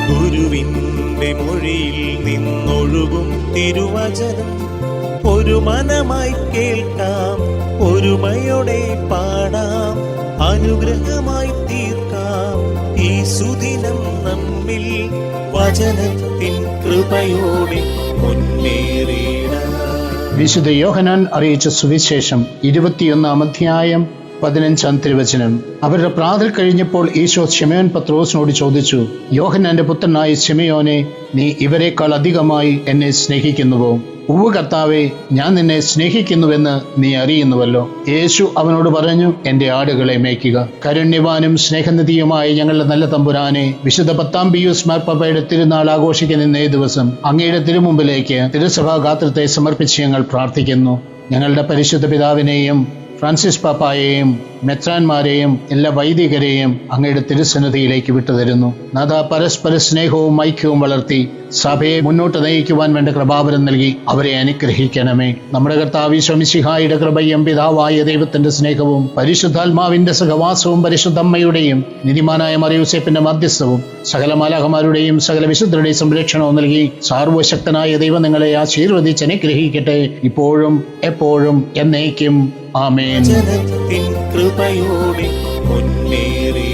ഗുരുവിൻ്റെ മൊഴിയിൽ നിന്നൊഴുകും തിരുവചനം ഒരു മനമായി കേൾക്കാം, ഒരുമയോടെ പാടാം, അനുഗ്രഹമായി തീർക്കാം ഈ സുദിനം നമ്മിൽ വചനത്തിൻ കൃപയോടെ മുന്നേറിയിടാം. വിശുദ്ധ യോഹന്നാൻ അറിയിച്ച സുവിശേഷം 21 അധ്യായം 15 തിരുവചനം. അവരുടെ പ്രാതൽ കഴിഞ്ഞപ്പോൾ ഈശോ ശിമയോൻ പത്രോസിനോട് ചോദിച്ചു, യോഹന്നാന്റെ പുത്രനായ ശിമയോനെ, നീ ഇവരെക്കാൾ അധികമായി എന്നെ സ്നേഹിക്കുന്നുവോ? ഉവ്വ് കർത്താവേ, ഞാൻ നിന്നെ സ്നേഹിക്കുന്നുവെന്ന് നീ അറിയുന്നുവല്ലോ. യേശു അവനോട് പറഞ്ഞു, എന്റെ ആടുകളെ മേയ്ക്കുക. കരുണ്യവാനും സ്നേഹനിധിയുമായ ഞങ്ങളുടെ നല്ല തമ്പുരാനെ, വിശുദ്ധ 10 പീയൂസ് മാർപ്പാപ്പയുടെ തിരുനാൾ ആഘോഷിക്കുന്ന ഈ ദിവസം അങ്ങയുടെ തിരുമുമ്പിലേക്ക് തിരുസഭാ ഗാത്രത്തെ സമർപ്പിച്ച് ഞങ്ങൾ പ്രാർത്ഥിക്കുന്നു. ഞങ്ങളുടെ പരിശുദ്ധ പിതാവിനെയും ഫ്രാൻസിസ് പാപ്പായെയും മെത്രാന്മാരെയും എല്ലാ വൈദികരെയും അങ്ങയുടെ തിരുസന്നിധിയിലേക്ക് വിട്ടുതരുന്നു. നാഥ, പരസ്പര സ്നേഹവും ഐക്യവും വളർത്തി സഭയെ മുന്നോട്ട് നയിക്കുവാൻ വേണ്ട കൃപാവരം നൽകി അവരെ അനുഗ്രഹിക്കണമേ. നമ്മുടെ കർത്താവ് ഈശോ മിശിഹായുടെ കൃപയും പിതാവായ ദൈവത്തിന്റെ സ്നേഹവും പരിശുദ്ധാത്മാവിന്റെ സഹവാസവും പരിശുദ്ധമ്മയുടെയും നീതിമാനായ മറിയൂസേപ്പിന്റെ മധ്യസ്ഥവും സകല മാലാഖമാരുടെയും സകല വിശുദ്ധരുടെയും സംരക്ഷണവും നൽകി സാർവശക്തനായ ദൈവം നിങ്ങളെ ആശീർവദിച്ച് അനുഗ്രഹിക്കട്ടെ, ഇപ്പോഴും എപ്പോഴും എന്നേക്കും. ആമേൻ. ജനത്തിൻ കൃപയോടെ മുന്നേറി